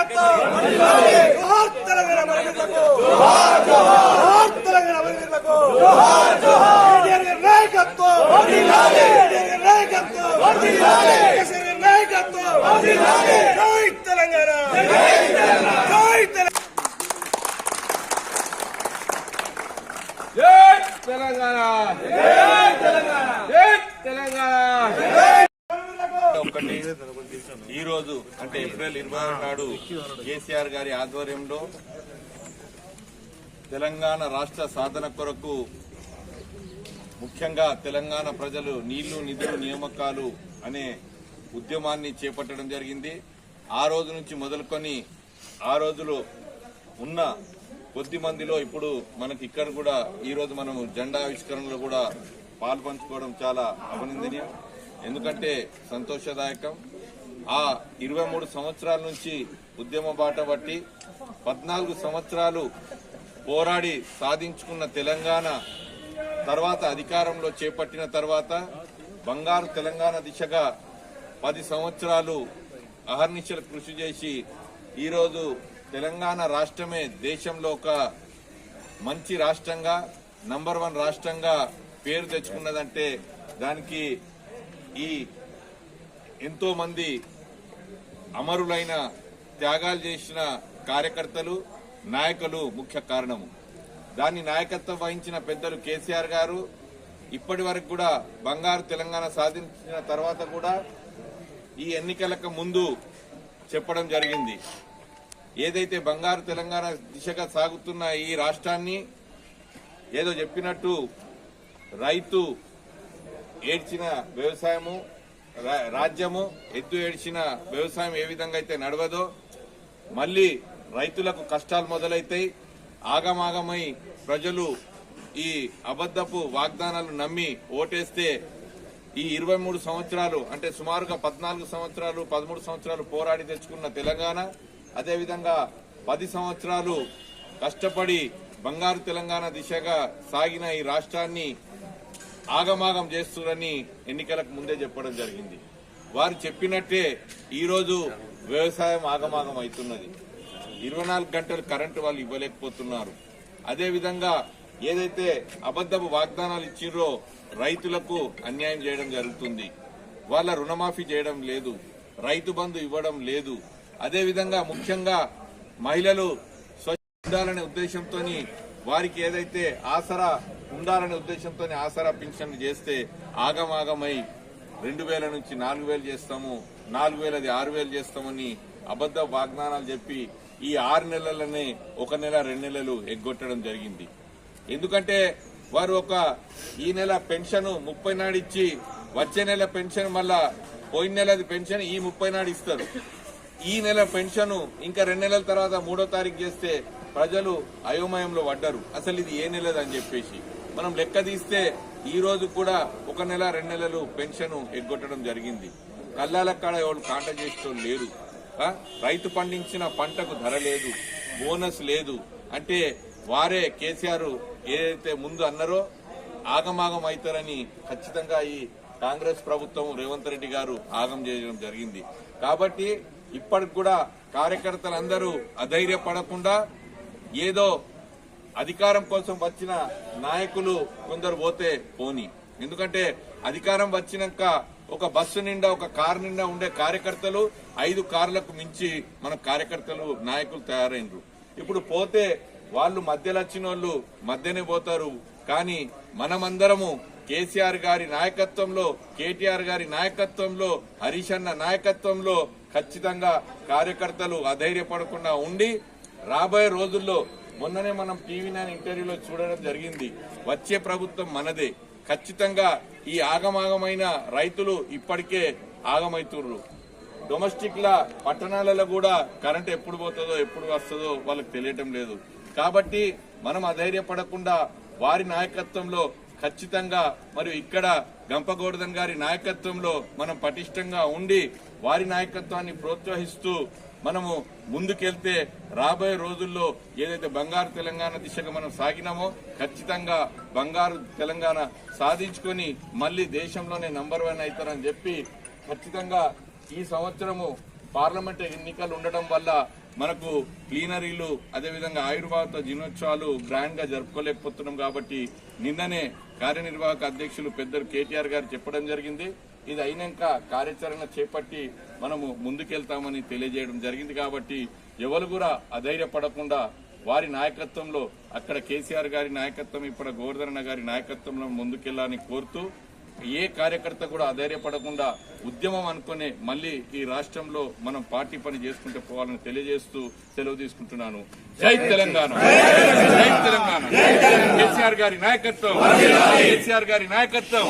నాయకత్వం జోహార్ తెలంగాణ అమరవీరులకు జోహార్ తెలంగాణ అమరవీరులకు కేటీఆర్ గారి నాయకత్వం కేటీఆర్ గారి నాయకత్వం కేసీఆర్ గారి నాయకత్వం జై తెలంగాణ జై తెలంగాణ జై తెలంగాణ జై తెలంగాణ ఒకటి ఈ రోజు అంటే ఏప్రిల్ 26 నాడు కేసీఆర్ గారి ఆధ్వర్యంలో తెలంగాణ రాష్ట్ర సాధన కొరకు ముఖ్యంగా తెలంగాణ ప్రజలు నీళ్లు నిధులు నియామకాలు అనే ఉద్యమాన్ని చేపట్టడం జరిగింది. ఆ రోజు నుంచి మొదలుకొని ఆ రోజులో ఉన్న కొద్ది మందిలో ఇప్పుడు మనకి ఇక్కడ కూడా ఈ రోజు మనం జెండా ఆవిష్కరణలో కూడా పాల్పంచుకోవడం చాలా అభినందనీయం. ఎందుకంటే సంతోషదాయకం. ఆ 23 సంవత్సరాల నుంచి ఉద్యమ బాట పట్టి 14 సంవత్సరాలు పోరాడి సాధించుకున్న తెలంగాణ తర్వాత అధికారంలో చేపట్టిన తర్వాత బంగారు తెలంగాణ దిశగా 10 సంవత్సరాలు అహర్నిశలు కృషి చేసి ఈరోజు తెలంగాణ రాష్ట్రమే దేశంలో ఒక మంచి రాష్ట్రంగా నంబర్ 1 రాష్ట్రంగా పేరు తెచ్చుకున్నదంటే దానికి ఈ ఎంతో మంది అమరులైన త్యాగాలు చేసిన కార్యకర్తలు నాయకులు ముఖ్య కారణము. దాన్ని నాయకత్వం వహించిన పెద్దలు కేసీఆర్ గారు ఇప్పటి వరకు కూడా బంగారు తెలంగాణ సాధించిన తర్వాత కూడా ఈ ఎన్నికలకు ముందు చెప్పడం జరిగింది. ఏదైతే బంగారు తెలంగాణ దిశగా సాగుతున్న ఈ రాష్ట్రాన్ని ఏదో చెప్పినట్టు రైతు ఏడ్చిన వ్యవసాయము రాజ్యము ఎద్దు ఏడ్చిన వ్యవసాయం ఏ విధంగా అయితే నడవదో మళ్లీ రైతులకు కష్టాలు మొదలైతాయి. ఆగమాగమై ప్రజలు ఈ అబద్దపు వాగ్దానాలు నమ్మి ఓటేస్తే ఈ 23 సంవత్సరాలు అంటే సుమారుగా 14 సంవత్సరాలు 13 సంవత్సరాలు పోరాడి తెచ్చుకున్న తెలంగాణ అదేవిధంగా 10 సంవత్సరాలు కష్టపడి బంగారు తెలంగాణ దిశగా సాగిన ఈ రాష్ట్రాన్ని ఆగమాగం చేస్తున్నారని ఎన్నికలకు ముందే చెప్పడం జరిగింది. వారు చెప్పినట్టే ఈరోజు వ్యవసాయం ఆగమాగం అవుతున్నది. 24 గంటలు కరెంటు వాళ్ళు ఇవ్వలేకపోతున్నారు. అదేవిధంగా ఏదైతే అబద్దపు వాగ్దానాలు ఇచ్చిర్రో రైతులకు అన్యాయం చేయడం జరుగుతుంది. వాళ్ళ రుణమాఫీ చేయడం లేదు, రైతు బంధు ఇవ్వడం లేదు. అదేవిధంగా ముఖ్యంగా మహిళలు ఉండాలనే ఉద్దేశంతో వారికి ఏదైతే ఆసరా ఉండాలనే ఉద్దేశంతో ఆసరా పింఛన్లు చేస్తే ఆగమాగమై 2000 నుంచి 4000 చేస్తాము, 4000 6000 చేస్తామని అబద్ద వాగ్దానాలు చెప్పి ఈ 6 నెలలనే 1 నెల 2 నెలలు ఎగ్గొట్టడం జరిగింది. ఎందుకంటే వారు ఈ నెల పెన్షన్ 30 నాడు ఇచ్చి వచ్చే నెల పెన్షన్ మళ్ళా పోయిన నెలది పెన్షన్ ఈ 30 నాడు ఇస్తారు. ఈ నెల పెన్షన్ ఇంకా 2 నెలల తర్వాత 3వ తారీఖు చేస్తే ప్రజలు అయోమయంలో పడ్డారు. అసలు ఇది ఏ నెలదని చెప్పేసి మనం లెక్క తీస్తే ఈ రోజు కూడా 1 నెల 2 నెలలు పెన్షన్ ఎగ్గొట్టడం జరిగింది. కల్లాల కాడ ఎవరు కాంట చేసేటోళ్ళు లేరు. రైతు పండించిన పంటకు ధర లేదు, బోనస్ లేదు. అంటే వారే కేసీఆర్ ఏదైతే ముందు అన్నారో ఆగమాగం అవుతారని ఖచ్చితంగా ఈ కాంగ్రెస్ ప్రభుత్వం రేవంత్ రెడ్డి గారు ఆగం చేయడం జరిగింది. కాబట్టి ఇప్పటికి కూడా కార్యకర్తలందరూ అధైర్యపడకుండా ఏదో అధికారం కోసం వచ్చిన నాయకులు కొందరు పోతే పోని. ఎందుకంటే అధికారం వచ్చినాక ఒక బస్సు నిండా ఒక కారు నిండా ఉండే కార్యకర్తలు 5 కార్లకు మించి మన కార్యకర్తలు నాయకులు తయారైనరు. ఇప్పుడు పోతే వాళ్ళు మధ్యలో వచ్చిన వాళ్ళు మధ్యనే పోతారు. కానీ మనమందరము కేసీఆర్ గారి నాయకత్వంలో, కేటీఆర్ గారి నాయకత్వంలో, హరీష్ అన్న నాయకత్వంలో ఖచ్చితంగా కార్యకర్తలు అధైర్యపడకుండా ఉండి రాబోయే రోజుల్లో మొన్ననే మనం టీవీ9 ఇంటర్వ్యూలో చూడడం జరిగింది. వచ్చే ప్రభుత్వం మనదే. ఖచ్చితంగా ఈ ఆగమాగమైన రైతులు ఇప్పటికే ఆగమైతుర్రు. డొమెస్టిక్ లా పట్టణాలలో కూడా కరెంట్ ఎప్పుడు పోతుందో ఎప్పుడు వస్తుందో వాళ్ళకి తెలియటం లేదు. కాబట్టి మనం అధైర్యపడకుండా వారి నాయకత్వంలో ఖచ్చితంగా మరియు ఇక్కడ గంపగోవర్ధన్ గారి నాయకత్వంలో మనం పటిష్టంగా ఉండి వారి నాయకత్వాన్ని ప్రోత్సహిస్తూ మనము ముందుకెళ్తే రాబోయే రోజుల్లో ఏదైతే బంగారు తెలంగాణ దిశగా మనం సాగినామో ఖచ్చితంగా బంగారు తెలంగాణ సాధించుకొని మళ్లీ దేశంలోనే నంబర్ 1 అవుతారని చెప్పి ఖచ్చితంగా ఈ సంవత్సరము పార్లమెంట్ ఎన్నికలు ఉండడం వల్ల మనకు క్లీనరీలు అదేవిధంగా ఆయుర్వేద దినోత్సవాలు గ్రాండ్ గా జరుపుకోలేకపోతున్నాం కాబట్టి నిన్ననే కార్యనిర్వాహక అధ్యక్షులు పెద్దలు కేటీఆర్ గారు చెప్పడం జరిగింది. ఇది అయినాక కార్యాచరణ చేపట్టి మనము ముందుకెళ్తామని తెలియజేయడం జరిగింది. కాబట్టి ఎవరు కూడా అధైర్యపడకుండా వారి నాయకత్వంలో అక్కడ కేసీఆర్ గారి నాయకత్వం ఇప్పుడు గోవర్ధన గారి నాయకత్వంలో ముందుకెళ్లాలని కోరుతూ ఏ కార్యకర్త కూడా అధైర్యపడకుండా ఉద్యమం అనుకునే మళ్ళీ ఈ రాష్ట్రంలో మనం పార్టీ పని చేసుకుంటూ పోవాలని తెలియజేస్తూ సెలవు తీసుకుంటున్నాను. జై తెలంగాణ, జై తెలంగాణ. కేసీఆర్ గారి నాయకత్వం, కేసీఆర్ గారి నాయకత్వం.